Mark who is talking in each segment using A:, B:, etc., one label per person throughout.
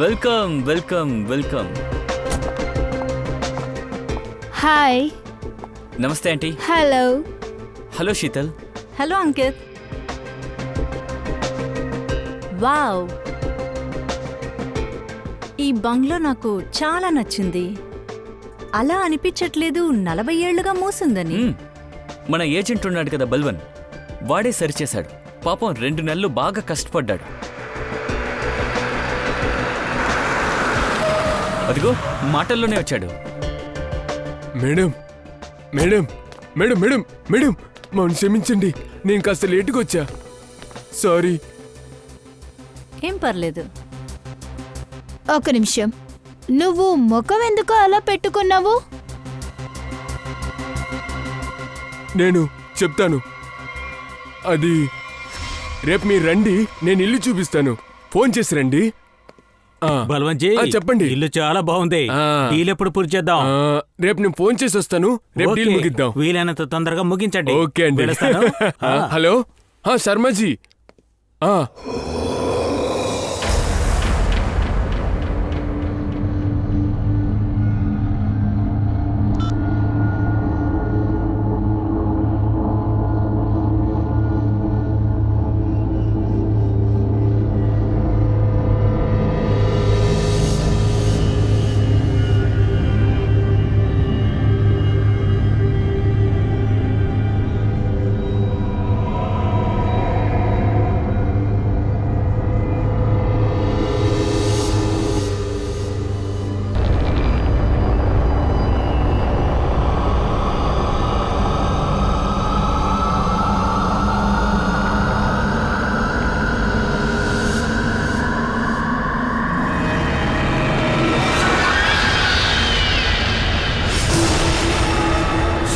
A: Welcome welcome welcome.
B: Hi.
A: నమస్తే aunty.
B: Hello.
A: Hello Sheetal.
B: Hello Ankit. Wow, ఈ bungalow నాకు చాలా నచ్చింది. అలా అనిపించట్లేదు 40 ఏళ్లుగా మూసిందని.
A: మన ఏజెంట్ ఉన్నాడు కదా బల్వన్, వాడే సరిచేశాడు. పాపం 2 నెలలు బాగా కష్టపడ్డాడు. అదిగో మాటల్లోనే వచ్చాడు.
C: Madam madam madam madam madam మమ్మల్ని క్షమించండి, నేను కాస్త లేటుగా వచ్చా. సారీ.
B: ఏం పర్లేదు. ఒక నిమిషం, నువ్వు ముఖం ఎందుకు అలా పెట్టుకున్నావు?
C: నేను చెప్తాను. అది రేపు మీరు రండి, నేను ఇల్లు చూపిస్తాను. ఫోన్ చేసి రండి.
D: బల్వంజీ,
C: చెప్పండి.
D: ఇల్లు చాలా బాగుంది. డీల్ ఎప్పుడు పూర్తి చేద్దాం?
C: రేపు నేను ఫోన్ చేసి వస్తాను. రేపు డీల్ ముగిద్దాం.
D: వీలైనంత తొందరగా ముగించండి.
C: ఓకే అండి. హలో శర్మజీ.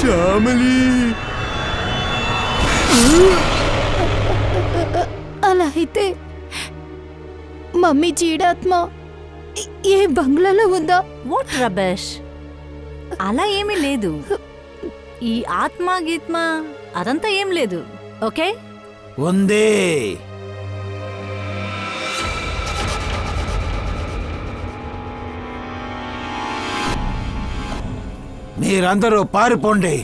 C: శ్యామలి,
B: అలా అయితే మమ్మీ జీడాత్మ ఏ బంగ్లాలో ఉందా? వాట్ రబేష్, అలా ఏమీ లేదు. ఈ ఆత్మ గీత్మ అదంతా ఏం లేదు. ఓకే,
D: ఉంది. మీరందరూ పారిపోండి,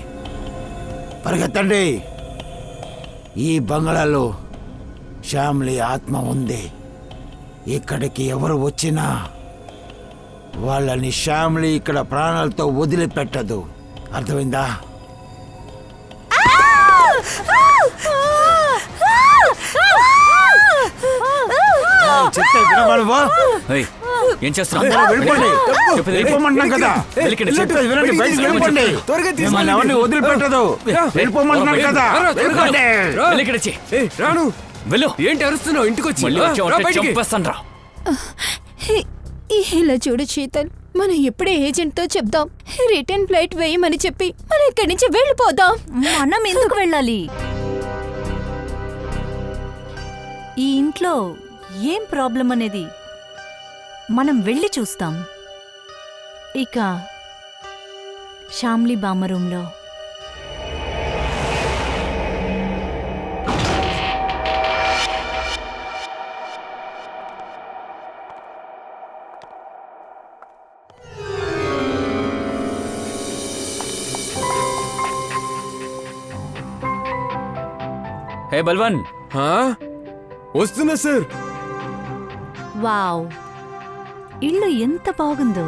D: పరిగెత్తండి. ఈ బంగ్లాలో శ్యామ్లీ ఆత్మ ఉంది. ఇక్కడికి ఎవరు వచ్చినా వాళ్ళని శ్యామ్లీ ఇక్కడ ప్రాణాలతో వదిలిపెట్టదు. అర్థమైందా?
A: ఏం చేస్తున్నావు?
C: ఏంటి అరుస్తున్నావు? ఇంటికి వచ్చి
B: ఇలా చూడు శీతల్, మనం ఇప్పుడే ఏజెంట్ తో చెప్దాం. రిటర్న్ ఫ్లైట్ వేయమని చెప్పి మనం ఇక్కడి నుంచి వెళ్ళిపోదాం. మనం ఎందుకు వెళ్ళాలి? ఈ ఇంట్లో ఏం ప్రాబ్లం అనేది మనం వెళ్ళి చూస్తాం. ఇక శ్యామ్లీ బామ్మ రూంలో
A: హే బల్వన్.
C: వస్తున్నా సార్.
B: వావ్, ఇల్లు ఎంత బాగుందో.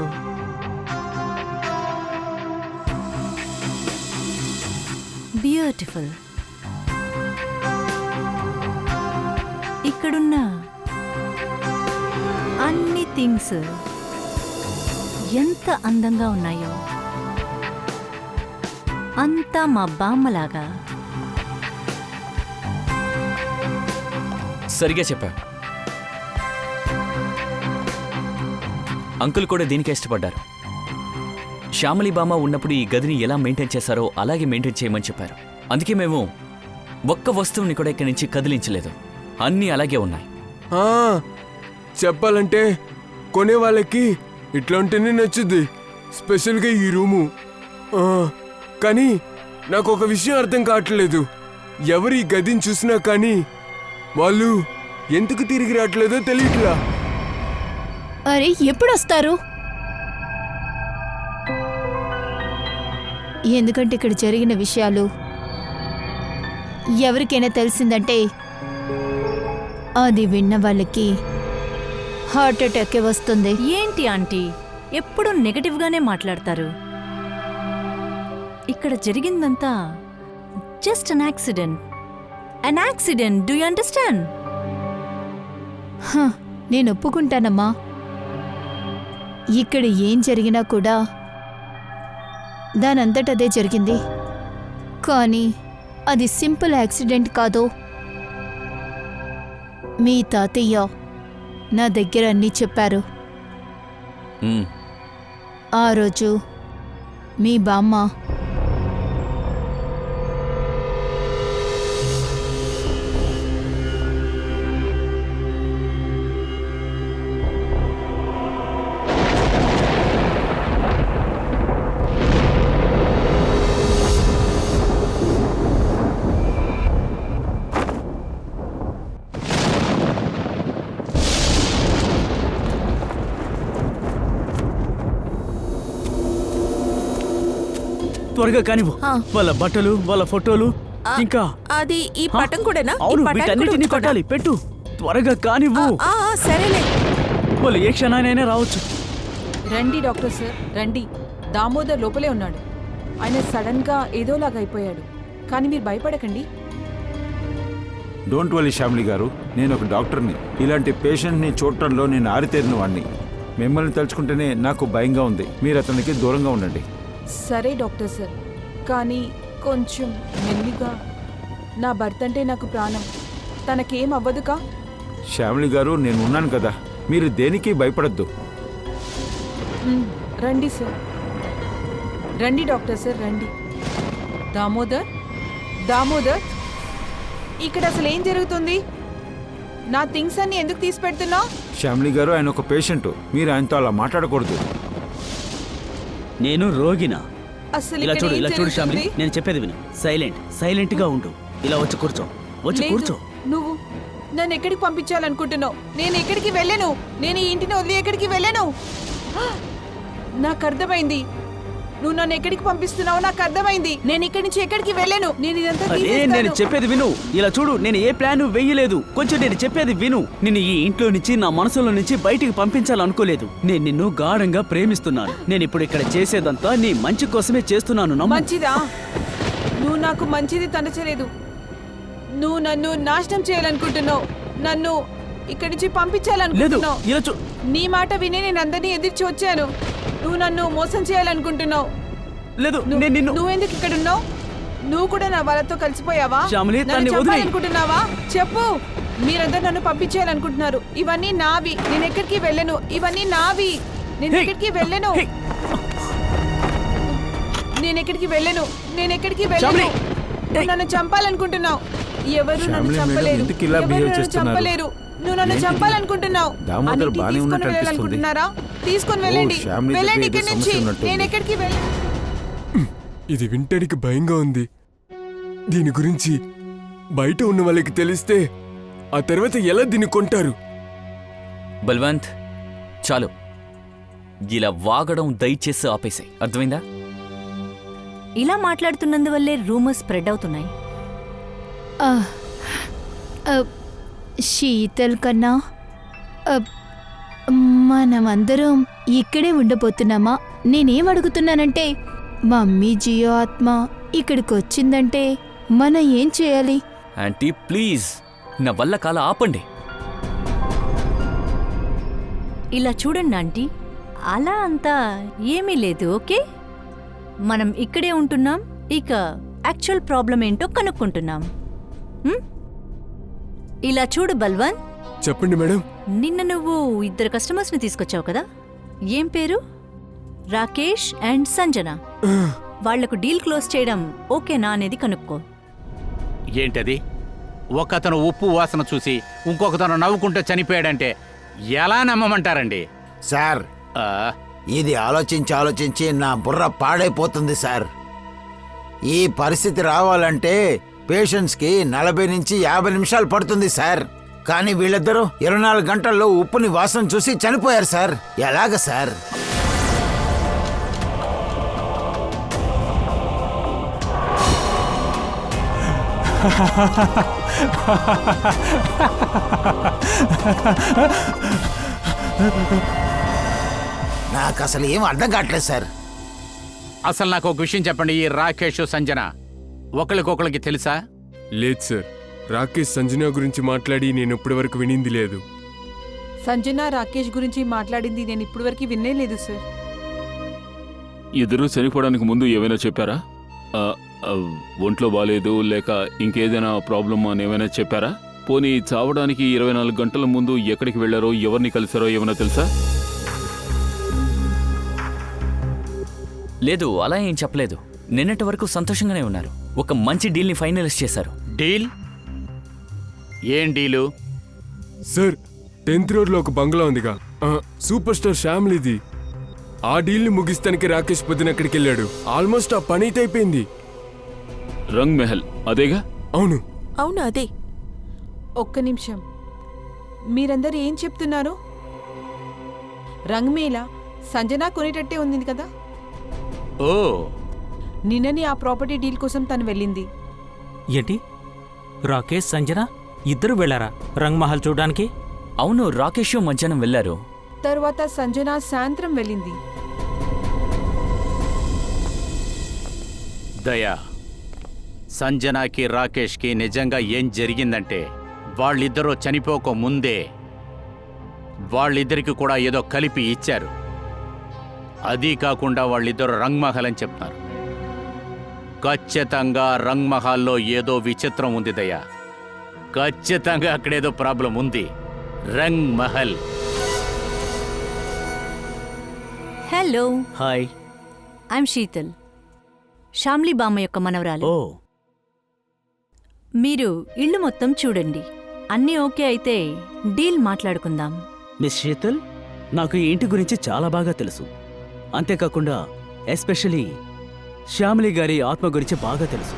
B: బ్యూటిఫుల్. ఇక్కడున్న అన్ని థింగ్స్ ఎంత అందంగా ఉన్నాయో, అంతా మా బామ్మలాగా.
A: సరిగా చెప్పా. అంకుల్ కూడా దీనికే ఇష్టపడ్డారు. శ్యామలి బామ్మ ఉన్నప్పుడు ఈ గదిని ఎలా మెయింటైన్ చేశారో అలాగే మెయింటైన్ చేయమని చెప్పారు. అందుకే మేము ఒక్క వస్తువుని కూడా ఇక్కడి నుంచి కదిలించలేదు. అన్నీ అలాగే ఉన్నాయి.
C: చెప్పాలంటే కొనే వాళ్ళకి ఇట్లా ఉంటేనే నచ్చుద్ది, స్పెషల్గా ఈ రూము. కానీ నాకు ఒక విషయం అర్థం కావట్లేదు. ఎవరు ఈ గదిని చూసినా కానీ వాళ్ళు ఎందుకు తిరిగి రావట్లేదో తెలియట్లా.
E: అరే ఎప్పుడొస్తారు? ఎందుకంటే ఇక్కడ జరిగిన విషయాలు ఎవరికైనా తెలిసిందంటే అది విన్న వాళ్ళకి హార్ట్ అటాకే వస్తుంది.
B: ఏంటి ఆంటీ ఎప్పుడు నెగటివ్గానే మాట్లాడతారు? ఇక్కడ జరిగిందంతా just an accident. An accident, do you understand?
E: నేను ఒప్పుకుంటానమ్మా. ఇక్కడ ఏం జరిగినా కూడా దానంతటదే జరిగింది. కానీ అది సింపుల్ యాక్సిడెంట్ కాదు. మీ తాతయ్య నా దగ్గర అన్నీ చెప్పారు. ఆ రోజు మీ బామ్మ
F: త్వరగా కానివ్వు. వాళ్ళ బట్టలు, వాళ్ళ ఫోటోలు, ఇంకా
G: అది ఈ పటం కూడానా?
F: అవును, వీటన్నిటిని పెట్టాలి. పెట్టు, త్వరగా కానివ్వు.
G: సరేలే.
F: వాళ్ళు ఏ క్షణానైనా రావచ్చు.
G: రండి డాక్టర్ సార్, రండి. దామోదర్ లోపలే ఉన్నాడు. ఆయన సడన్ గా ఏదోలాగా అయిపోయాడు. కానీ మీరు భయపడకండి.
D: డోంట్ వరీ శ్యామ్లి గారు, నేను ఒక డాక్టర్ని. ఇలాంటి పేషెంట్ని చూడటంలో నేను ఆరితేరిన వాడిని. మిమ్మల్ని తలుచుకుంటేనే నాకు భయంగా ఉంది. మీరు అతనికి దూరంగా ఉండండి.
G: సరే డాక్టర్ సార్, కానీ కొంచెం మెల్లిగా. నా భర్త అంటే నాకు ప్రాణం. తనకేం అవ్వదుకా?
D: శ్యామ్లి గారు, నేను ఉన్నాను కదా, మీరు దేనికి భయపడద్దు.
G: రండి సార్, రండి డాక్టర్ సార్, రండి. దామోదర్, దామోదర్, ఇక్కడ అసలు ఏం జరుగుతుంది? నా థింగ్స్ అన్ని ఎందుకు తీసి పెడుతున్నావు?
D: శ్యామ్లి గారు, ఆయన ఒక పేషెంట్. మీరు ఆయనతో అలా మాట్లాడకూడదు.
F: నేను రోగినా?
G: అసలు
F: ఇలా
G: ఇక్కడ
F: చూడు,
G: ఏం
F: ఇలా చూడు శ్యామ్లి,
G: జరుగుతుంది?
F: నేను చెప్పేది విను. సైలెంట్ గా ఉండు. ఇలా వచ్చి కూర్చో, వచ్చి
G: లేదు,
F: కూర్చో.
G: నువ్వు నన్ను ఎక్కడికి పంపించాలనుకుంటున్నావు? నేను ఎక్కడికి వెళ్ళను. నేను ఈ ఇంటిని వదిలి ఎక్కడికి వెళ్ళను. నాకు అర్థమైంది. నువ్వు నన్ను ఎక్కడికి పంపిస్తున్నావు నాకు అర్థమైంది. నేను ఇక్కడి నుంచి ఎక్కడికి వెళ్ళను. నేను ఇదంతా
F: అరే,
G: తీసేస్తాను.
F: నేను చెప్పేది విను. ఇలా చూడు, నేను ఏ ప్లాన్ వేయలేదు. కొంచెం నేను చెప్పేది విను. నిన్ను ఈ ఇంట్లో నుంచి, నా మనసులో నుంచి బయటికి పంపించాలనుకోలేదు. నేను నిన్ను గాఢంగా ప్రేమిస్తున్నాను. నేను ఇప్పుడు ఇక్కడ చేసేదంతా నీ మంచి కోసమే చేస్తున్నాను. నమ్ము.
G: మంచిదా? నువ్వు నాకు మంచిది తనచలేదు. నువ్వు నన్ను నాశనం చేయాలనుకుంటున్నావు. నన్ను ఇక్కడి నుంచి
F: లేదు,
G: పంపించాలనుకుంటున్నావు.
F: ఇలా చూ.
G: నీ మాట విని నేను అందరినీ ఎదిర్చి వచ్చాను. నువ్వు నన్ను మోసం చేయాలనుకుంటున్నావు.
F: లేదు, నేను నిన్ను.
G: నువ్వెందుకు ఇక్కడ ఉన్నావు? నువ్వు కూడా నా వాళ్ళతో కలిసిపోయావా?
F: శ్యామిలి,
G: నన్ను
F: తన్ని వదిలేయ్.
G: చంపాలనుకుంటున్నావా? చెప్పు. మీరందరూ నన్ను పంపించేయాలనుకుంటున్నారు. ఇవన్నీ నావి. నేను ఎక్కడికి వెళ్ళను. ఇవన్నీ నావి. నేను
F: హే!
G: ఎక్కడికి వెళ్ళను.
F: హే!
G: నేను ఎక్కడికి వెళ్ళను. నేను ఎక్కడికి
F: శ్యామిలి!
G: వెళ్ళను. నువ్వు నన్ను చంపాలనుకుంటున్నావు. ఎవరు నన్ను
D: శ్యామిలి మేడం,
G: చంపలేరు.
D: ఎందుకు ఇలా
G: ఎవరు
D: బిహేవ్
G: నన్ను
D: చేస్తున్నారు?
G: చంపలేరు. నువ్వు నన్ను
D: ఏంటిది?
G: చంపాలనుకుంటున్నావు.
D: దామోదర్
G: అన్నిటినీ
D: బానే
G: తీసుకొని
D: ఉన్నట్టు
G: వెళ్ళాలనుకుంటున్నారా? తీసుకొని వెళ్ళండి.
D: శ్యామిలి దగ్గర
G: వెళ్ళండి
D: ఏదో
G: ఇక్కడి నుంచి.
D: సమస్య ఉన్నట్టుంది.
G: నేను ఎక్కడికి వెళ్ళను.
C: ఇది వింటానికి భయంగా ఉంది. దీని గురించి బయట ఉన్న వాళ్ళకి తెలిస్తే ఆ తర్వాత ఎలా దీన్ని కొంటారు?
A: బల్వంత్, చాలు. ఇలా వాగడం దయచేసి ఆపేసాయి, అర్థమైందా?
B: ఇలా మాట్లాడుతున్నందువల్లే రూమర్స్ స్ప్రెడ్ అవుతున్నాయి.
E: శీతల్ కన్నా మనమందరం ఇక్కడే ఉండబోతున్నామా? నేనేం అడుగుతున్నానంటే, మమ్మీ జియో ఆత్మ ఇక్కడికి వచ్చిందంటే మనం ఏం చేయాలి?
A: ఆంటీ ప్లీజ్, నా వల్ల కాల ఆపండి.
B: ఇలా చూడండి ఆంటీ, అలా అంతా ఏమీ లేదు. ఓకే, మనం ఇక్కడే ఉంటున్నాం. ఇక యాక్చువల్ ప్రాబ్లం ఏంటో కనుక్కుంటున్నాం. ఇలా చూడు బల్వన్,
C: చెప్పండి మేడం.
B: నిన్న నువ్వు 2 కస్టమర్స్ని తీసుకొచ్చావు కదా. ఏం పేరు? రాకేష్ అండ్ సంజన. వాళ్లకు డీల్ క్లోజ్ చేయడం ఓకేనా అనేది కనుక్కో.
H: ఏంటది? ఒకతను ఉప్పు వాసన చూసి ఇంకొకతను నవ్వుకుంటూ చనిపోయాడంటే ఎలా నమ్మమంటారండి?
D: సార్,
H: ఆ,
D: ఇది ఆలోచించి నా బుర్ర పాడైపోతుంది సార్. ఈ పరిస్థితి రావాలంటే పేషెంట్స్కి 40 నుంచి 50 నిమిషాలు పడుతుంది సార్. కానీ వీళ్ళిద్దరూ 24 గంటల్లో ఉప్పుని వాసన చూసి చనిపోయారు సార్. ఎలాగ సార్? నాకు అసలు ఏం అర్థం కావట్లేదు సార్.
H: అసలు నాకు ఒక విషయం చెప్పండి, ఈ రాకేష్ సంజన ఒకరికొకరికి తెలుసా?
C: లేదు సార్, రాకేష్ సంజన గురించి మాట్లాడి నేను ఇప్పటివరకు వినింది లేదు.
G: సంజన రాకేష్ గురించి మాట్లాడింది నేను ఇప్పటివరకు విన్నే లేదు సార్.
I: ఇద్దరు చనిపోవడానికి ముందు ఏమైనా చెప్పారా? ఒంట్లో బాలేదు లేక ఇంకేదైనా ప్రాబ్లమ్ అని ఏమైనా చెప్పారా? పోనీ చావడానికి 24 గంటల ముందు ఎక్కడికి వెళ్లారో, ఎవరిని కలిసారో ఏమైనా తెలుసా?
A: లేదు, అలా ఏం చెప్పలేదు. నిన్నటి వరకు సంతోషంగానే ఉన్నారు. ఒక మంచి డీల్ని ఫైనలైజ్ చేశారు.
H: డీల్? ఏం డీలు?
C: సార్, 10th రోడ్లో ఒక బంగ్లా ఉందిగా, సూపర్ స్టార్ శ్యామ్లీది. ఆ డీల్ని ముగిస్తానికి రాకేష్ పొద్దున అక్కడికి వెళ్ళాడు. ఆల్మోస్ట్ ఆ పని అయితే అయిపోయింది.
I: రంగ్ మెహల్ అదేగా?
C: అవును.
E: అవును అదే.
G: ఒక్క నిమిషం, మీరందరూ ఏం చెప్తున్నారు? రంగ్మేలా సంజన కొనేటట్టే ఉంది కదా.
H: ఓ,
G: నిన్నని ఆ ప్రాపర్టీ డీల్ కోసం తను వెళ్ళింది.
J: ఏంటి, రాకేష్ సంజన ఇద్దరు వెళ్ళారా రంగ్ మహల్ చూడడానికి?
A: అవును, రాకేష్ మధ్యాహ్నం వెళ్లారు.
G: తర్వాత సంజన సాయంత్రం వెళ్ళింది.
H: దయా, సంజనాకి రాకేష్కి నిజంగా ఏం జరిగిందంటే వాళ్ళిద్దరూ చనిపోక ముందే వాళ్ళిద్దరికి కూడా ఏదో కలిపి ఇచ్చారు. అదీ కాకుండా వాళ్ళిద్దరూ రంగ్ మహల్ అని చెప్తున్నారు. ఖచ్చితంగా రంగ్ మహల్లో ఏదో విచిత్రం ఉంది దయా. ఖచ్చితంగా అక్కడేదో ప్రాబ్లం ఉంది. Rang Mahal.
B: Hello,
F: hi.
B: I'm Sheetal, Shyamli బామ్మ యొక్క మనవరాలు.
F: ఓ,
B: మీరు ఇల్లు మొత్తం చూడండి. అన్నీ ఓకే అయితే డీల్ మాట్లాడుకుందాం.
F: మిస్ శీతల్, నాకు ఈ ఇంటి గురించి చాలా బాగా తెలుసు. అంతేకాకుండా ఎస్పెషలీ శ్యామిలి గారి ఆత్మ గురించి బాగా తెలుసు.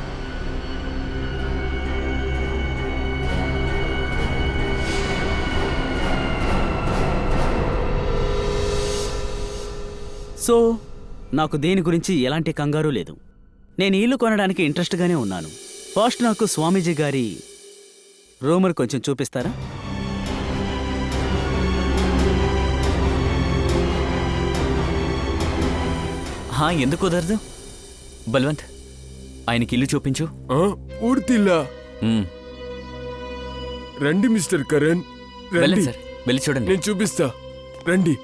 F: సో నాకు దేని గురించి ఎలాంటి కంగారు లేదు. నేను ఇల్లు కొనడానికి ఇంట్రెస్ట్గానే ఉన్నాను. ఫస్ట్ నాకు స్వామీజీ గారి రూమర్ కొంచెం చూపిస్తారా?
A: ఎందుకు కుదరదు? బల్వంత్, ఆయనకి ఇల్లు చూపించు.
C: పూర్తిల్లా?
A: మ్మ్.
C: రండి మిస్టర్ కరణ్,
A: వెళ్ళండి
C: రండి.
A: సార్, వెళ్ళి చూడండి.
C: నేను చూపిస్తా, రండి.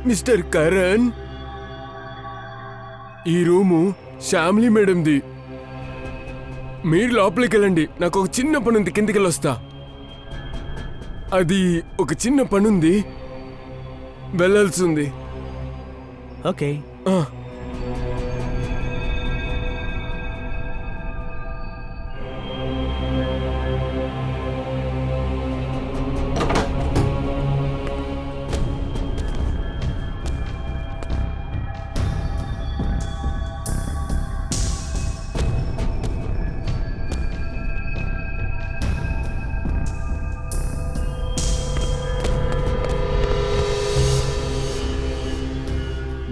C: మిస్టర్ కరణ్, ఈ రూము శ్యామ్లీ మేడంది. మీరు లోపలికి వెళ్ళండి, నాకు ఒక చిన్న పని ఉంది, కిందికి వెళ్ళొస్తా. అది ఒక చిన్న పని ఉంది, వెళ్ళాల్సి ఉంది.
F: ఓకే.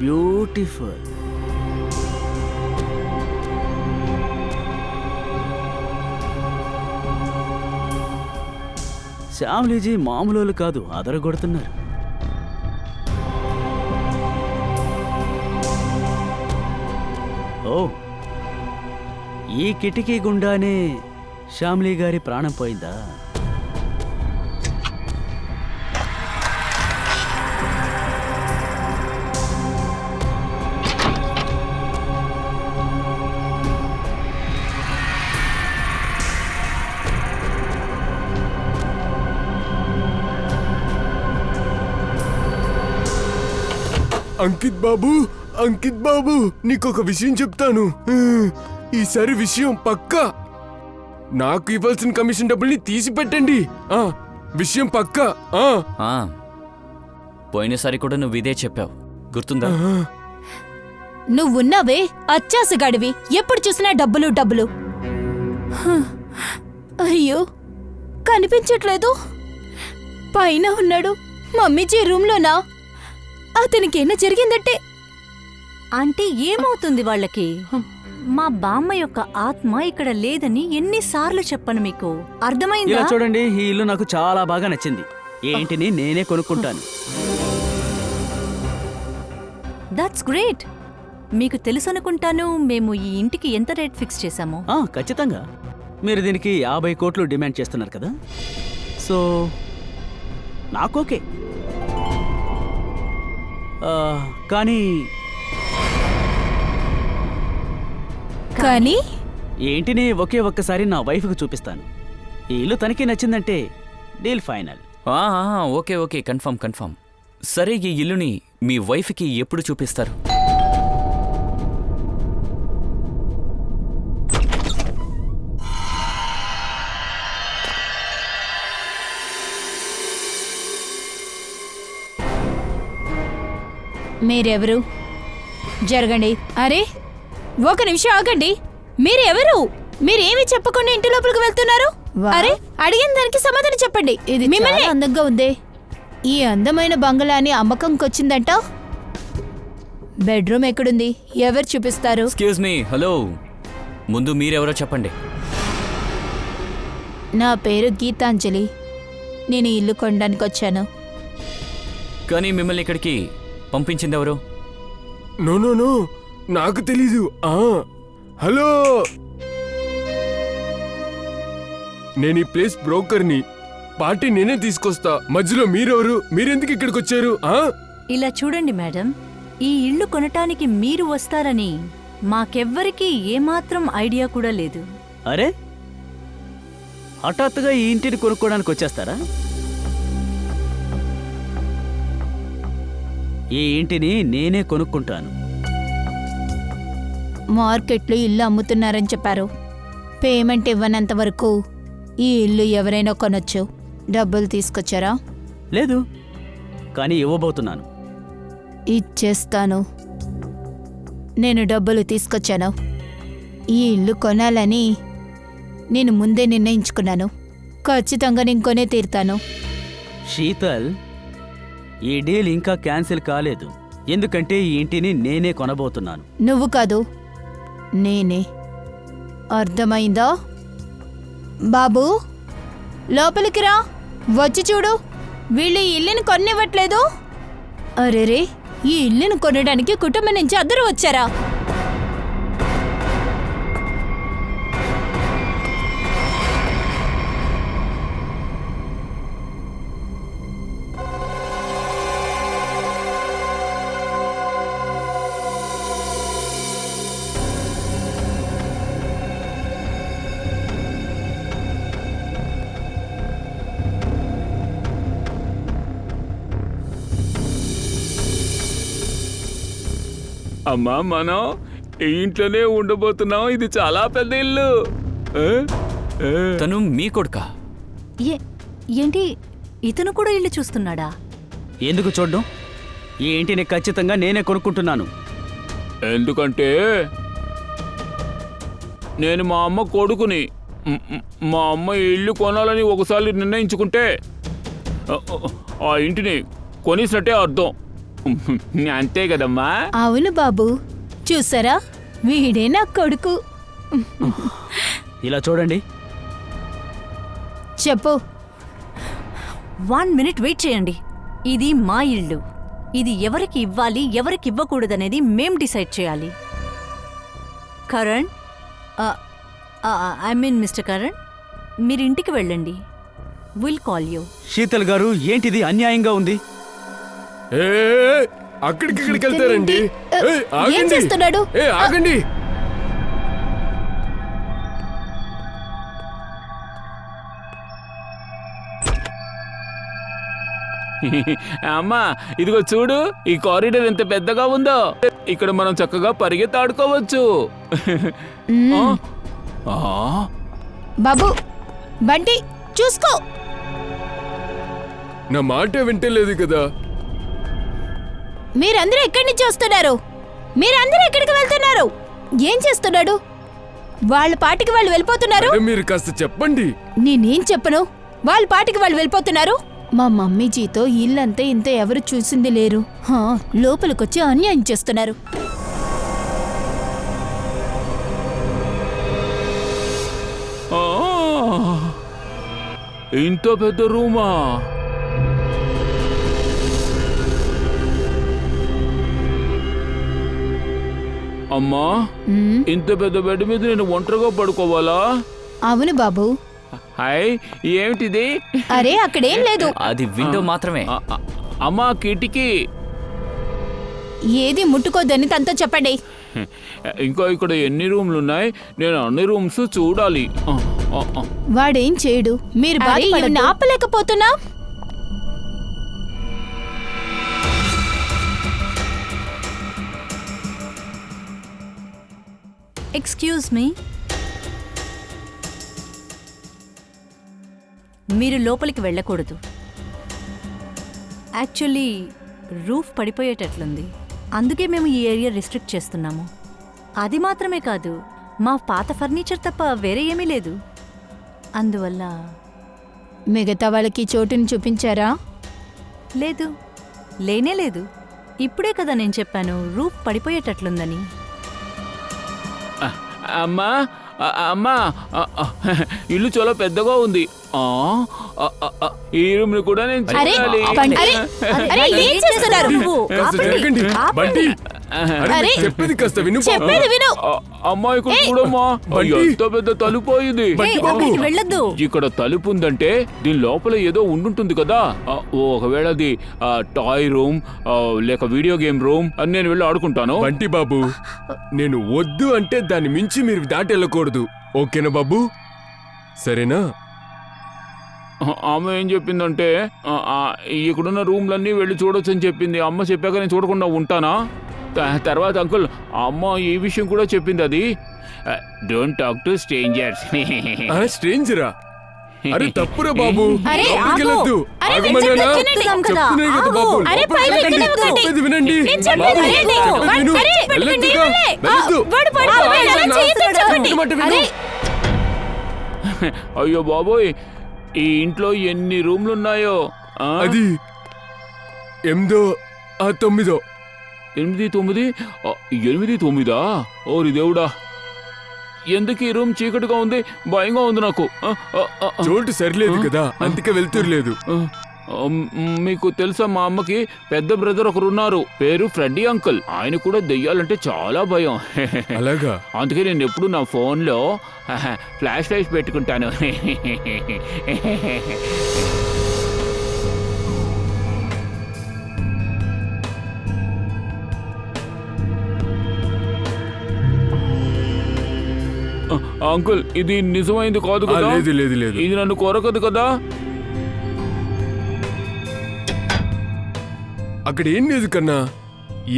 F: బ్యూటిఫుల్. శ్యామ్లీజీ మామూలు కాదు, అదరగొడుతున్నారు. ఓ, ఈ కిటికీ గుండానే శ్యామ్లీ గారి ప్రాణం పోయిందా?
C: అంకిత్ బాబు, నీకొక విషయం చెప్తాను. ఈసారి విషయం పక్కా. నాకు ఇవ్వాల్సిన కమిషన్ డబ్బుల్ని తీసి పెట్టండి. విషయం పక్కా.
A: ఆ, పోయినసారి కూడా నువ్వు ఇదే చెప్పావు, గుర్తుందా?
E: నువ్వున్నావే అచ్చాసగాడివి, ఎప్పుడు చూసినా డబ్బులు డబ్బులు. హ, అయ్యో కనిపించట్లేదు. పైన ఉన్నాడు మమ్మీజీ రూమ్లోనా? అతనికేనా జరిగిందంటే?
B: అంటే ఏమవుతుంది వాళ్ళకి? మా బామ్మ యొక్క ఆత్మ ఇక్కడ లేదని ఎన్నిసార్లు చెప్పను మీకు, అర్థమైందా?
F: ఇలా చూడండి, ఈ ఇల్లు నాకు చాలా బాగా నచ్చింది. ఏంటిని నేనే కొనుక్కుంటాను.
B: That's great. మీకు తెలుసు అనుకుంటాను మేము ఈ ఇంటికి ఎంత రేట్ ఫిక్స్ చేశామో.
F: ఖచ్చితంగా. మీరు దీనికి 50 కోట్లు డిమాండ్ చేస్తున్నారు కదా, సో నాకోకే. కానీ
E: కానీ
F: ఏంటిని ఒకే ఒక్కసారి నా వైఫ్కి చూపిస్తాను. ఈ ఇల్లు తనకి నచ్చిందంటే deal final.
A: Okay okay, confirm confirm. సరే, ఈ ఇల్లుని మీ వైఫ్కి ఎప్పుడు చూపిస్తారు?
E: మీరెవరు? జరగండి. అరే ఒక నిమిషం ఆగండి. మీరెవరు? మీరేమి చెప్పకుండా ఇంటి లోపలికి వెళ్తున్నారు? అరే అడిగిన దానికి సమాధానం చెప్పండి. ఇది మిమ్మల్ని అందంగా ఉందే. ఈ అందమైన బంగళాని అమ్మకంకొచ్చిందంట. బెడ్రూమ్ ఎక్కడుంది? ఎవరు చూపిస్తారు?
A: ఎక్స్క్యూజ్ మీ, హలో, ముందు మీరెవరో చెప్పండి.
E: నా పేరు గీతాంజలి. నేను ఈ ఇల్లు కొనడానికి వచ్చాను.
A: కానీ మిమ్మల్ని ఇక్కడికి పంపించింది ఎవరు?
C: నో నో నో, నాకు తెలీదు. హలో, నేను ఈ ప్లేస్ బ్రోకర్ని. పార్టీ నేనే తీసుకొస్తా. మధ్యలో మీరెవరు? మీరెందుకు ఇక్కడికి వచ్చారు?
B: ఇలా చూడండి మేడం, ఈ ఇల్లు కొనటానికి మీరు వస్తారని మాకెవ్వరికీ ఏమాత్రం ఐడియా కూడా లేదు.
F: అరే, హఠాత్తుగా ఈ ఇంటిని కొనుక్కోవడానికి వచ్చేస్తారా? ఈ ఇంటిని నేనే కొనుక్కుంటాను.
E: మార్కెట్లో ఇల్లు అమ్ముతున్నారని చెప్పారు. పేమెంట్ ఇవ్వనంత వరకు ఈ ఇల్లు ఎవరైనా కొనొచ్చు. డబ్బులు తీసుకొచ్చారా?
F: లేదు, కానీ ఇవ్వబోతున్నాను.
E: ఇచ్చేస్తాను. నేను డబ్బులు తీసుకొచ్చాను. ఈ ఇల్లు కొనాలని నేను ముందే నిర్ణయించుకున్నాను. ఖచ్చితంగా నేను కొనే తీరుతాను.
F: శీతల్, ఈ డీల్ ఇంకా క్యాన్సిల్ కాలేదు. ఎందుకంటే ఈ ఇంటిని నేనే కొనబోతున్నాను.
E: నువ్వు కాదు, నేనే. అర్థమైందా? బాబూ లోపలికి రా, వచ్చి చూడు. వీళ్ళు ఈ ఇల్లుని కొనివ్వట్లేదు. అరేరే, ఈ ఇల్లును కొనడానికి కుటుంబం నుంచి అందరూ వచ్చారా?
I: అమ్మా, మనం ఈ ఇంట్లోనే ఉండబోతున్నాం. ఇది చాలా పెద్ద ఇల్లు.
A: తను మీ కొడుకా?
B: ఏంటి, ఇతను కూడా ఇల్లు చూస్తున్నాడా?
F: ఎందుకు చూడ్డం? ఈ ఇంటిని ఖచ్చితంగా నేనే కొనుక్కుంటున్నాను.
I: ఎందుకంటే నేను మా అమ్మ కొడుకుని. మా అమ్మ ఈ ఇల్లు కొనాలని ఒకసారి నిర్ణయించుకుంటే ఆ ఇంటిని కొనేసినట్టే అర్థం. అంతే కదమ్మా?
E: అవును బాబు, చూసారా, వీడే నా కొడుకు.
F: ఇలా చూడండి.
E: చెప్పు.
B: 1 మినిట్ వెయిట్ చేయండి. ఇది మా ఇల్లు. ఇది ఎవరికి ఇవ్వాలి, ఎవరికి ఇవ్వకూడదనేది మేం డిసైడ్ చేయాలి. Karan, I mean mister Karan, మీరు ఇంటికి వెళ్ళండి. Will call you.
F: శీతల్ గారు, ఏంటిది అన్యాయంగా ఉంది?
C: అక్కడికిక్కడికి వెళ్తారండి.
E: ఏం చేస్తున్నాడు?
C: ఆగండి.
I: అమ్మా, ఇదిగో చూడు, ఈ కారిడార్ ఎంత పెద్దగా ఉందో. ఇక్కడ మనం చక్కగా పరిగెత్తి ఆడుకోవచ్చు.
E: బాబు బంటి చూసుకో.
C: నా మాట వింటలేదు కదా.
E: మీరందరూ ఎక్కడి నుంచి వస్తున్నారు? మీరందరూ ఎక్కడికి వెళ్తున్నారు? ఏం చేస్తున్నాడు? వాళ్ళ పాటికి వాళ్ళు వెళ్ళిపోతున్నారు.
C: మేడం, మీరు కాస్త చెప్పండి.
E: నేనేం చెప్పను, వాళ్ళ పాటికి వాళ్ళు వెళ్ళిపోతున్నారు. మా మమ్మీజీతో ఇల్లంతా ఇంత ఎవరు చూసింది లేరు. లోపలికొచ్చి అన్యాయం చేస్తున్నారు.
I: ఆ, ఇంత పెద్ద రూమా? అమ్మా, ఇంత పెద్ద బెడ్ మీద నేను ఒంటరిగా పడుకోవాలా?
E: అవును బాబు.
I: హాయ్, ఏమిటిది?
E: అరే అక్కడేం లేదు.
A: అది విండో మాత్రమే.
I: అమ్మా, కిటికీ.
E: ఏది ముట్టుకోద్దని తనతో చెప్పండి.
I: ఇంకా ఇక్కడ ఎన్ని రూమ్లు ఉన్నాయి? నేను అన్ని రూమ్స్ చూడాలి.
E: వాడేం చేయడు, మీరు ఆపలేకపోతున్నా.
B: ఎక్స్క్యూజ్ మీ, మీరు లోపలికి వెళ్ళకూడదు. యాక్చువల్లీ రూఫ్ పడిపోయేటట్లుంది, అందుకే మేము ఈ ఏరియా రిస్ట్రిక్ట్ చేస్తున్నాము. అది మాత్రమే కాదు, మా పాత ఫర్నిచర్ తప్ప వేరే ఏమీ లేదు. అందువల్ల
E: మిగతా వాళ్ళకి చోటుని చూపించారా?
B: లేదు, లేనే లేదు. ఇప్పుడే కదా నేను చెప్పాను రూఫ్ పడిపోయేటట్లుందని.
I: అమ్మా, అమ్మా, ఇల్లు చాలా పెద్దగా ఉంది. ఈ రూమ్ ని కూడా నేను చూడాలి.
C: చెప్పేది కాస్త విను.
I: అమ్మా, ఇక్కడ చూడమ్మా, ఎంత పెద్ద తలుపు అయింది.
B: వెళ్ళొద్దు.
I: ఇక్కడ తలుపు ఉందంటే దీని లోపల ఏదో ఉండుంటుంది కదా. ఒకవేళ అది టాయ్ రూమ్ లేక వీడియో గేమ్ రూమ్ అని నేను వెళ్ళి ఆడుకుంటాను.
C: బంటి బాబు, నేను వద్దు అంటే దాన్ని మించి మీరు దాటి వెళ్ళకూడదు. ఓకేనా బాబు? సరేనా?
I: అమ్మ ఏం చెప్పిందంటే ఇక్కడున్న రూమ్లన్నీ వెళ్ళి చూడొచ్చు అని చెప్పింది. అమ్మ చెప్పాక నేను చూడకుండా ఉంటానా? తర్వాత అంకుల్, అమ్మ ఈ విషయం కూడా చెప్పింది. అది డోంట్ టాక్ టు స్ట్రేంజర్స్.
C: స్ట్రేంజరా? అరే తప్పురా బాబు.
E: అరే,
C: లోపలికెళ్ళొద్దు.
E: అరే,
C: ఆగమన్నానా? చెప్తున్నాయి కదా బాబు.
E: అరే, పైకి
C: చెప్పేది
E: ఎక్కనివ్వకండి.
C: వినండి.
E: నేను చెప్పేది
C: బాబు,
E: వినండి.
C: చెప్పేది విను.
E: అరే,
C: వెళ్ళొద్దుగా. వెళ్ళొద్దు.
E: వాడు పడిపోయాడు. చేయొద్దని చెప్పండి.
C: మాట విను.
E: అరే,
I: అయ్యో బాబోయ్, ఈ ఇంట్లో ఎన్ని రూమ్లున్నాయో.
C: అది 8, 9.
I: 8, 9. 8, 9. ఓరి దేవుడా, ఎందుకు ఈ రూమ్ చీకటిగా ఉంది? భయంగా ఉంది నాకు.
C: చోటు సరిలేదు కదా, అందుకే వెళ్తుర్లేదు.
I: మీకు తెలుసా, మా అమ్మకి పెద్ద బ్రదర్ ఒకరు ఉన్నారు, పేరు ఫ్రెడ్డీ అంకుల్. ఆయన కూడా దెయ్యాలంటే చాలా భయం.
C: అలాగా?
I: అందుకే నేను ఎప్పుడు నా ఫోన్లో ఫ్లాష్ లైట్ పెట్టుకుంటాను. అంకుల్, ఇది నిజమైంది కాదు కదా?
C: లేదు లేదు లేదు.
I: ఇది నన్ను కొరకదు కదా?
C: అక్కడ ఏం లేదు కన్నా.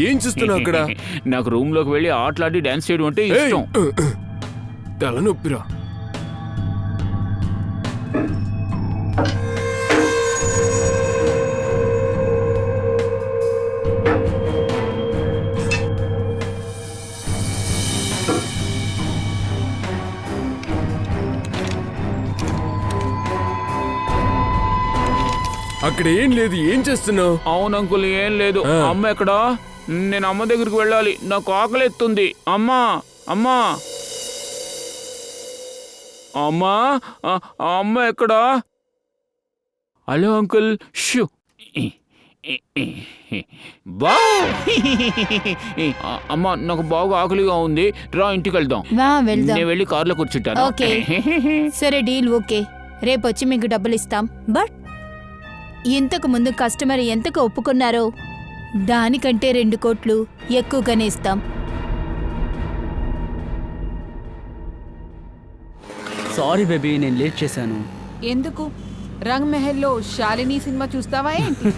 C: ఏం చూస్తున్నావు అక్కడ?
I: నాకు రూమ్ లోకి వెళ్ళి ఆటలాడి డాన్స్ చేయడం అంటే ఇష్టం.
C: తలనొప్పిరా. అక్కడ ఏం లేదు. ఏం చేస్తున్నావు?
I: అవును అంకుల్, ఏం లేదు. అమ్మ ఎక్కడా? నేను అమ్మ దగ్గరికి వెళ్ళాలి, నాకు ఆకలి ఎత్తుంది. అమ్మా, అమ్మా, అమ్మా, అమ్మ ఎక్కడా? Hello uncle. షూ బా. అమ్మ, నాకు బాగా ఆకలిగా ఉంది, రా ఇంటికి వెళ్దాం. నేను వెళ్ళి కార్లో కూర్చుంటాను.
E: ఓకే, సరే, డీల్ ఓకే. రేపు వచ్చి మీకు డబ్బులు ఇస్తాం. బట్ ఇంతకు ముందు కస్టమర్ ఎంతకు ఒప్పుకున్నారో దానికంటే 2 కోట్లు ఎక్కువగానే ఇస్తాం.
F: సారీ బేబీ, నేను లేట్ చేశాను.
G: ఎందుకు? రంగ్ మెహల్లో శాలిని సినిమా చూస్తావా ఏంటి?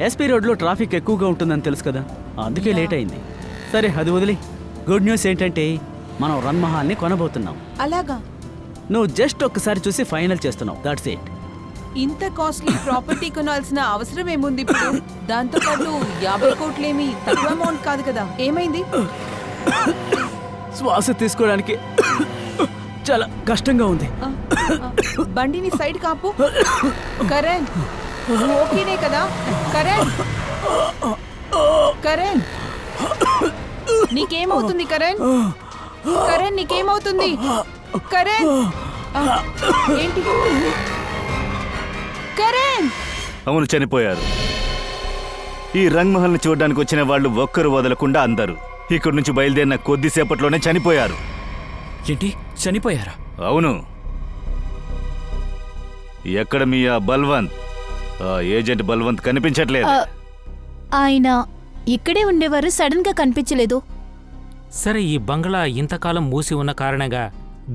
F: ఎస్పీ రోడ్లో ట్రాఫిక్ ఎక్కువగా ఉంటుందని తెలుసు కదా, అందుకే లేట్ అయింది. సరే, అది వదిలి. గుడ్ న్యూస్ ఏంటంటే మనం రంగ్ మహల్ని కొనబోతున్నాం.
G: అలాగా?
F: నువ్వు జస్ట్ ఒక్కసారి చూసి ఫైనల్ చేస్తున్నావు, దట్స్ ఇట్.
G: ఇంత కాస్ట్లీ ప్రాపర్టీ కొనాల్సిన అవసరం ఏముంది ఇప్పుడు? దాంతో పాటు 50 కోట్లేమి తక్కువ అమౌంట్ కాదు కదా. ఏమైంది?
F: శ్వాస తీసుకోవడానికి చాలా కష్టంగా ఉంది.
G: బండిని సైడ్ కాపు. కరణ్, నువ్వు ఓకేనే కదా? కరణ్, కరణ్, నీకేమవుతుంది? కరణ్, కరణ్, నీకేమవుతుంది? కరణ్, ఏంటి? కరణ్!
K: అవును, చనిపోయారు. ఈ రంగ్ మహల్ని చూడడానికి వచ్చిన వాళ్ళు ఒక్కరు వదలకుండా అందరూ ఇక్కడి నుంచి బయలుదేరిన కొద్దిసేపట్లోనే చనిపోయారు.
A: ఏంటి, చనిపోయారా?
K: అవును. ఎక్కడ మీ ఆ బల్వంత్, ఆ ఏజెంట్ బల్వంత్ కనిపించట్లేదు.
E: ఆయన ఇక్కడే ఉండేవారు, సడన్ గా కనిపించలేదు.
J: సరే, ఈ బంగ్లా ఇంతకాలం మూసి ఉన్న కారణంగా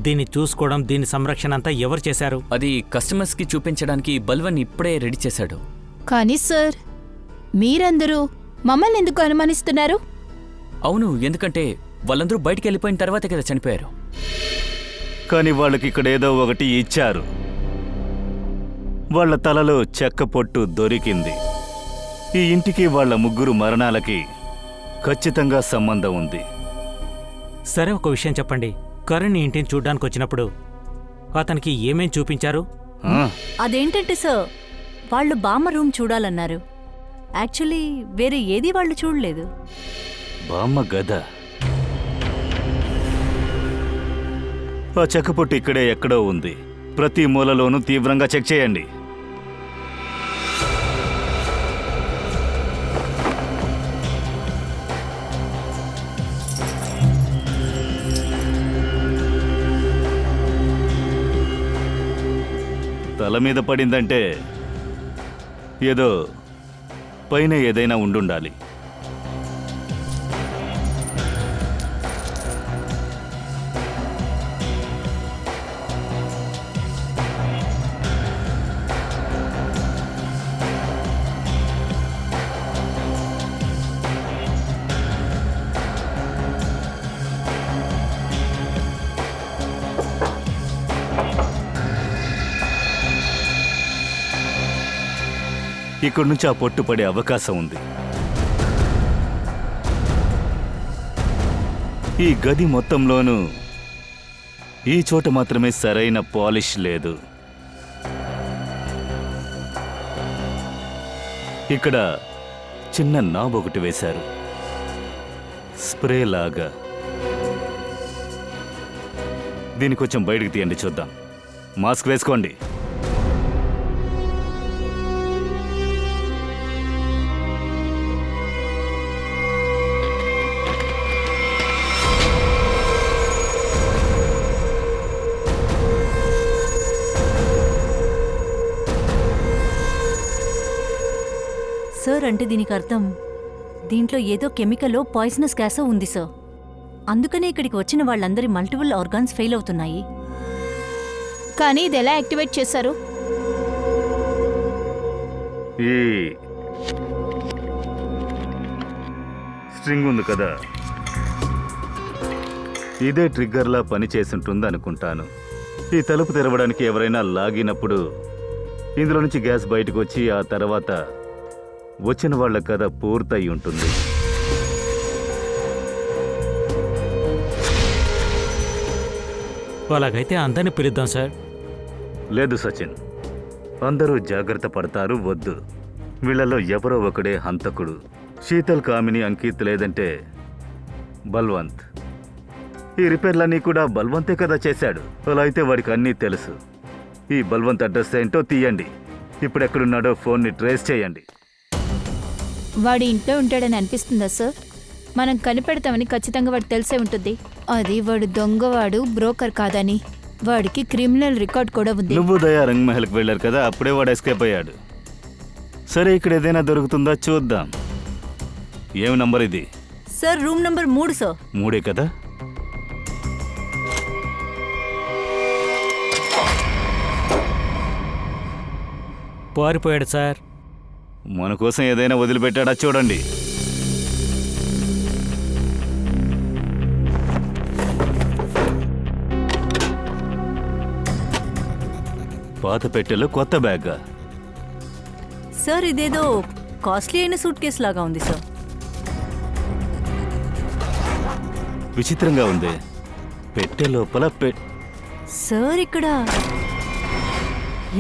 J: దీన్ని చూసుకోవడం, దీని సంరక్షణ అంతా ఎవరు చేశారు?
A: అది కస్టమర్స్కి చూపించడానికి బల్వన్ ఇప్పుడే రెడీ చేశాడు.
E: కానీ సార్, మీరందరూ మమ్మల్ని ఎందుకు అనుమానిస్తున్నారు?
A: అవును, ఎందుకంటే వాళ్ళందరూ బయటికి వెళ్ళిపోయిన తర్వాతే కదా చనిపోయారు.
K: కానీ వాళ్ళకి ఇక్కడ ఏదో ఒకటి ఇచ్చారు. వాళ్ళ తలలో చెక్క పొట్టు దొరికింది. ఈ ఇంటికి వాళ్ళ ముగ్గురు మరణాలకి ఖచ్చితంగా సంబంధం ఉంది.
J: సరే, ఒక విషయం చెప్పండి. కరణ్ ఇంటిని చూడ్డానికి వచ్చినప్పుడు అతనికి ఏమేం చూపించారు?
B: అదేంటంటే సార్, వాళ్ళు బామ్మ రూమ్ చూడాలన్నారు. యాక్చువల్లీ వేరే ఏది వాళ్ళు చూడలేదు.
K: బామ్మ గద. ఆ చెక్కపొట్టు ఇక్కడే ఎక్కడో ఉంది. ప్రతి మూలలోనూ తీవ్రంగా చెక్ చేయండి. తల మీద పడిందంటే ఏదో పైన ఏదైనా ఉండుండాలి. ఇక్కడి నుంచి ఆ పొట్టు పడే అవకాశం ఉంది. ఈ గది మొత్తంలోనూ ఈ చోట మాత్రమే సరైన పాలిష్ లేదు. ఇక్కడ చిన్న నాబ్ ఒకటి వేశారు, స్ప్రే లాగా. దీన్ని కొంచెం బయటికి తీయండి, చూద్దాం. మాస్క్ వేసుకోండి.
B: సార్, అంటే దీనికి అర్థం దీంట్లో ఏదో కెమికల్ పాయిజనస్ గ్యాస్ ఉంది సార్. అందుకనే ఇక్కడికి వచ్చిన వాళ్ళందరి మల్టిపుల్ ఆర్గాన్స్ ఫెయిల్ అవుతున్నాయి.
E: కానీ ఇది ఎలా యాక్టివేట్ చేశారు?
K: ఈ స్ట్రింగ్ ఉంది కదా, ఇదే ట్రిగ్గర్లా పనిచేస్తుంటుంది అనుకుంటాను. ఈ తలుపు తెరవడానికి ఎవరైనా లాగినప్పుడు ఇందులో నుంచి గ్యాస్ బయటకు వచ్చి ఆ తర్వాత వచ్చిన వాళ్ళ కథ పూర్తయి ఉంటుంది.
J: అలాగైతే అందరిని పిలుద్దాం సార్.
K: లేదు సచిన్, అందరూ జాగ్రత్త పడతారు. వద్దు, వీళ్ళలో ఎవరో ఒకడే హంతకుడు. శీతల్, కామిని, అంకిత్ లేదంటే బల్వంత్. ఈ రిపేర్లన్నీ కూడా బల్వంతే కదా చేశాడు. అలా అయితే వాడికి అన్నీ తెలుసు. ఈ బల్వంత్ అడ్రస్ ఏంటో తీయండి. ఇప్పుడు ఎక్కడున్నాడో ఫోన్ని ట్రేస్ చేయండి.
E: వాడి ఇంట్లో ఉంటాడని అనిపిస్తుందా సార్? మనం కనిపెడతామని ఖచ్చితంగా వాడు తెలిసే ఉంటుంది. అది వాడు దొంగవాడు, బ్రోకర్ కాదని. వాడికి క్రిమినల్ రికార్డ్ కూడా ఉంది.
K: నువ్వు దయా రంగ్ మహల్కి వెళ్ళారు కదా, అప్పుడే వాడు ఎస్కేప్ అయ్యాడు. సరే, ఇక్కడ ఏదైనా దొరుకుతుందా చూద్దాం. ఏమి నంబర్ ఇది?
B: Sir, room number 3 sir.
K: 3 కదా?
J: పారిపోయాడు సార్.
K: మన కోసం ఏదైనా వదిలిపెట్టాడా చూడండి. పాత పెట్టెలో కొత్త బ్యాగ్.
B: సార్ ఇదేదో కాస్ట్లీ అయిన సూట్ కేసు లాగా ఉంది సార్.
K: విచిత్రంగా ఉంది. పెట్టె లోపల
B: సార్ ఇక్కడ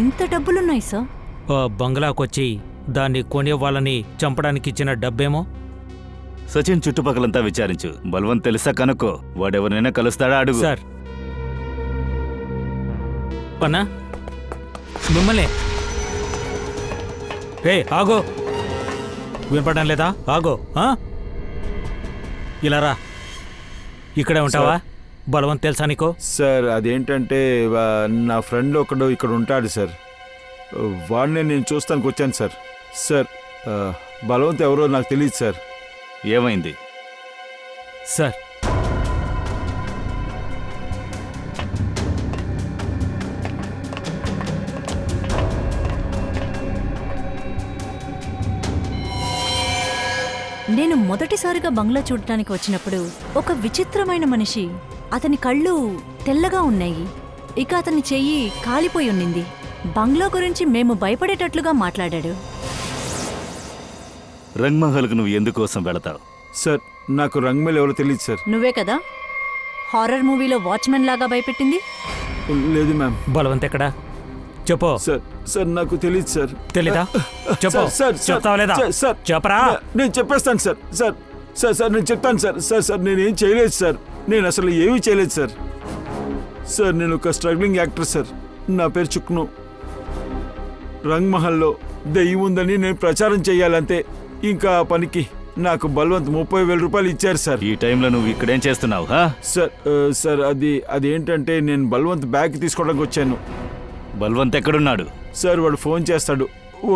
B: ఇంత డబ్బులున్నాయి సార్.
J: ఆ బంగ్లాకొచ్చి దాన్ని కొనే చంపడానికి ఇచ్చిన డబ్బేమో.
K: సచిన్ చుట్టుపక్కలంతా విచారించు. బల్వంత్ తెలుసా కనుక్కో. వాడెవరినైనా కలుస్తాడా అడుగు.
J: సార్ అన్నా మిమ్మల్ని. ఏ ఆగో, వినపడడం లేదా? ఆగో, ఇలా రా. ఇక్కడే ఉంటావా? బలవంత్ తెలుసా నీకు?
D: సార్ అదేంటంటే నా ఫ్రెండ్ ఒకడు ఇక్కడ ఉంటాడు సార్. వాడిని నేను చూస్తానికి వచ్చాను సార్. సార్ బలవంత్ ఎవరో నాకు తెలియదు సార్.
K: ఏమైంది
J: సార్?
B: నేను మొదటిసారిగా బంగ్లా చూడటానికి వచ్చినప్పుడు ఒక విచిత్రమైన మనిషి, అతని కళ్ళు తెల్లగా ఉన్నాయి, ఇక అతని చెయ్యి కాలిపోయి ఉండింది. బంగ్లా గురించి మేము భయపడేటట్లుగా మాట్లాడాడు.
K: రంగ్మహల్కు నువ్వు ఎందుకోసం వెళతావు?
D: సార్ నాకు రంగ్మేల్ ఎవరో తెలియదు సార్.
B: నువ్వే కదా హారర్ మూవీలో వాచ్మెన్ లాగా భయపెట్టింది?
D: లేదు మ్యామ్.
J: బలవంత్ ఎక్కడా చెప్పు.
D: సార్ సార్ నాకు తెలియదు సార్.
J: తెలీదా? చెప్పు.
D: సార్
J: చెప్తావా లేదా?
D: సార్
J: చెప్పరా.
D: నేను చెప్పేస్తాను సార్. సార్ సార్ సార్ నేను చెప్తాను సార్. సార్ సార్ నేనేం చేయలేదు సార్. నేను అసలు ఏమీ చేయలేదు సార్. సార్ నేను ఒక స్ట్రగ్లింగ్ యాక్టర్ సార్. నా పేరు చుక్ను. రంగ్మహల్లో దెయ్యం ఉందని నేను ప్రచారం చేయాలంతే. ఇంకా ఆ పనికి నాకు బల్వంత్ 30,000 రూపాయలు ఇచ్చారు సార్.
K: ఈ టైంలో నువ్వు ఇక్కడేం చేస్తున్నావు?
D: సార్ సార్ అది ఏంటంటే నేను బల్వంత్ బ్యాగ్ తీసుకోవడానికి వచ్చాను.
K: బల్వంత్ ఎక్కడున్నాడు?
D: సార్ వాడు ఫోన్ చేస్తాడు.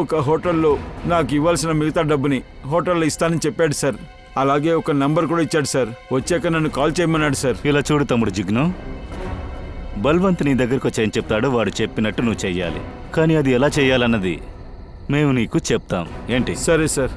D: ఒక హోటల్లో నాకు ఇవ్వాల్సిన మిగతా డబ్బుని హోటల్లో ఇస్తానని చెప్పాడు సార్. అలాగే ఒక నంబర్ కూడా ఇచ్చాడు సార్. వచ్చాక నన్ను కాల్ చేయమన్నాడు సార్.
K: ఇలా చూడు తమ్ముడు జిగ్ను, బల్వంత్ నీ దగ్గరకు వచ్చి ఏం చెప్తాడో వాడు చెప్పినట్టు నువ్వు చెయ్యాలి. కానీ అది ఎలా చెయ్యాలన్నది మేము నీకు చెప్తాం. ఏంటి?
D: సరే సార్.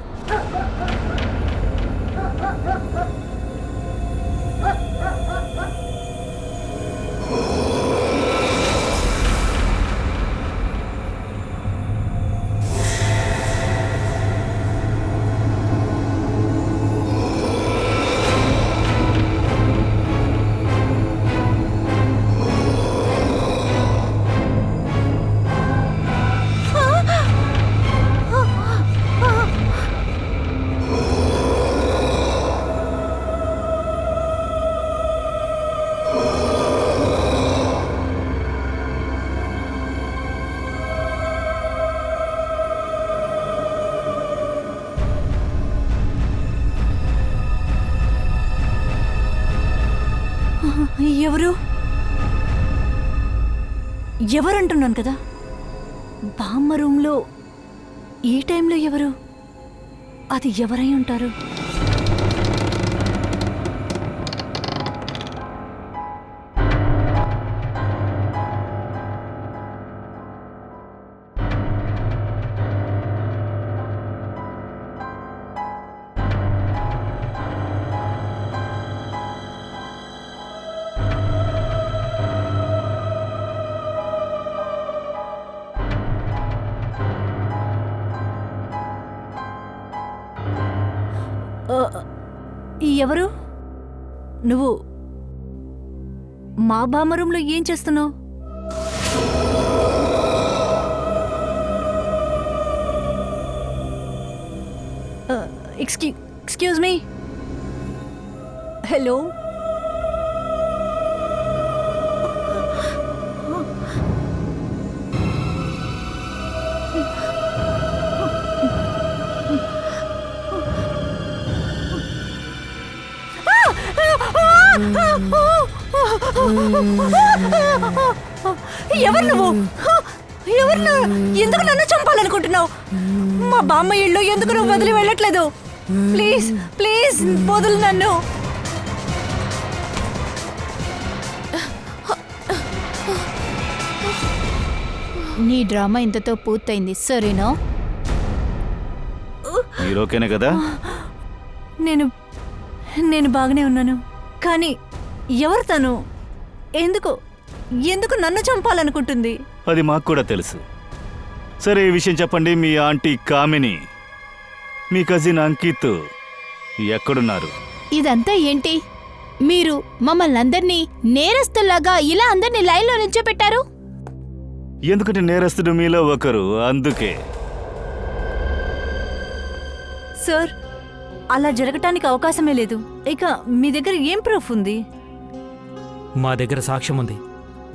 B: ఎవరంటున్నాను కదా, బామ్మ రూమ్లో ఈ టైంలో ఎవరు? అది ఎవరై ఉంటారు? ఎవరు నువ్వు? మా బామ్మ రూమ్లో ఏం చేస్తున్నావు? Excuse me. హలో, ఎవరు నువ్వు? ఎవరు? ఎందుకు నన్ను చంపాలనుకుంటున్నావు? మా బామ్మ ఇల్లు ఎందుకు నువ్వు వదిలి వెళ్ళట్లేదు? ప్లీజ్ ప్లీజ్ వదులు నన్ను.
E: నీ డ్రామా ఇంతతో పూర్తయింది, సరేనా?
K: మీరు ఓకేనే కదా?
B: నేను బాగానే ఉన్నాను. కానీ ఎవరు తను? ఎందుకు ఎందుకు నన్ను చంపాలనుకుంటుంది?
K: అది మాకు కూడా తెలుసు. సరే, ఈ విషయం చెప్పండి. మీ ఆంటీ కామిని, మీ కజిన్ అంకిత్ ఎక్కడున్నారు?
E: ఇదంతా ఏంటి? మీరు మమ్మల్ని అందరినీ నేరస్తుల్లాగా ఇలా అందరినీ లైన్లో నిల్చోపెట్టారు.
K: ఎందుకంటే నేరస్తుడు మీలో ఒకరు, అందుకే.
B: సార్, అలా జరగటానికి అవకాశమే లేదు. ఇక మీ దగ్గర ఏం ప్రూఫ్ ఉంది?
J: మా దగ్గర సాక్ష్యం ఉంది.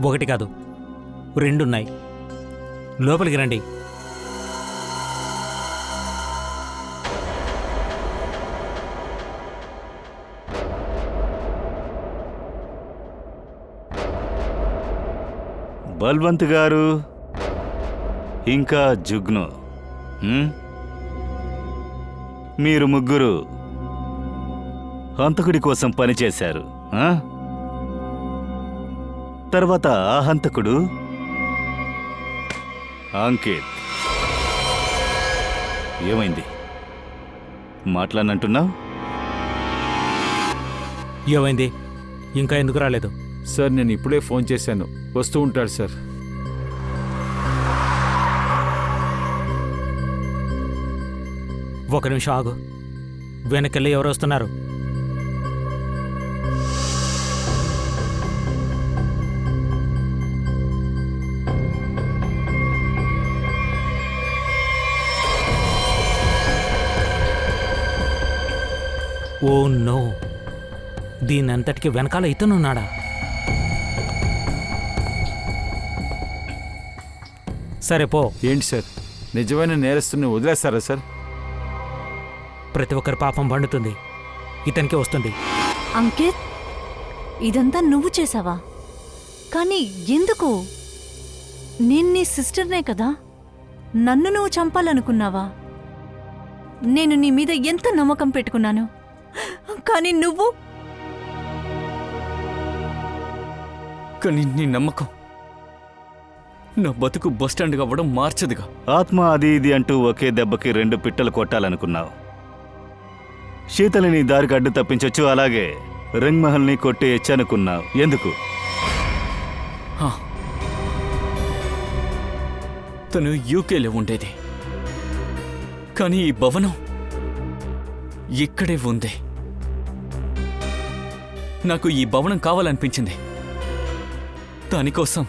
J: 1 కాదు 2 ఉన్నాయి. లోపలికి రండి.
K: బల్వంత్ గారు ఇంకా జుగ్ను, మీరు ముగ్గురు హంతకుడి కోసం పనిచేశారు. తర్వాత ఆ హంతకుడు అంకిత్. ఏమైంది? మాట్లాడనంటున్నావు?
J: ఏమైంది? ఇంకా ఎందుకు రాలేదు?
D: సార్, నేను ఇప్పుడే ఫోన్ చేశాను, వస్తూ ఉంటాడు సార్.
J: ఒక నిమిషం ఆగు. వెనకెళ్ళి ఎవరు వస్తున్నారు? ఓ నో, దీనంతటికి వెనకాల ఇతనున్నాడా? సరే పో.
D: ఏంటి సార్, నిజమైన నేరస్తుని వదిలేస్తారా సార్?
J: ప్రతి ఒక్కరి పాపం పండుతుంది, ఇతనికి వస్తుంది.
B: అంకిత్, ఇదంతా నువ్వు చేసావా? కానీ ఎందుకు? నేను నీ సిస్టర్నే కదా. నన్ను నువ్వు చంపాలనుకున్నావా? నేను నీ మీద ఎంత నమ్మకం పెట్టుకున్నాను, కానీ నువ్వు.
A: కానీ నీ నమ్మకం నా బతుకు బస్టాండ్గా అవ్వడం మార్చదుగా.
K: ఆత్మ అది ఇది అంటూ ఒకే దెబ్బకి 2 పిట్టలు కొట్టాలనుకున్నావు. శీతలిని దారికి అడ్డు తప్పించొచ్చు, అలాగే రంగ్ మహల్ని కొట్టేయచ్చు అనుకున్నావు. ఎందుకు?
A: తను యూకేలో ఉండేది, కానీ ఈ భవనం ఇక్కడే ఉంది. నాకు ఈ భవనం కావాలనిపించింది. దానికోసం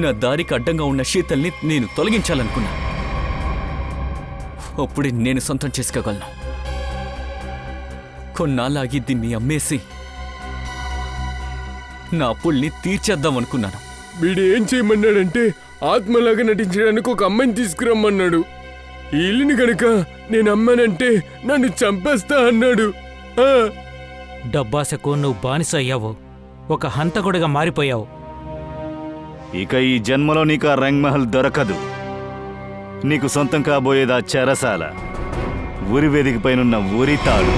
A: నా దారికి అడ్డంగా ఉన్న శీతల్ని నేను తొలగించాలనుకున్నా. అప్పుడే నేను సొంతం చేసుకోగలను. కొన్నాళ్ళాగి దీన్ని అమ్మేసి నా అప్పుల్ని తీర్చేద్దామనుకున్నాను.
C: వీడు ఏం చేయమన్నాడంటే ఆత్మలాగా నటించడానికి ఒక అమ్మాయిని తీసుకురమ్మన్నాడు. ఈ ఇల్లుని గనక నేను అమ్మానంటే నన్ను చంపేస్తా అన్నాడు.
J: డబ్బాసకు నువ్వు బానిస అయ్యావు, ఒక హంతకుడిగా మారిపోయావు.
K: ఇక ఈ జన్మలో నీకు ఆ రంగ్ మహల్ దొరకదు. నీకు సొంతం కాబోయేదా చెరసాల, ఉరివేదిక పైనున్న ఉరితాడు.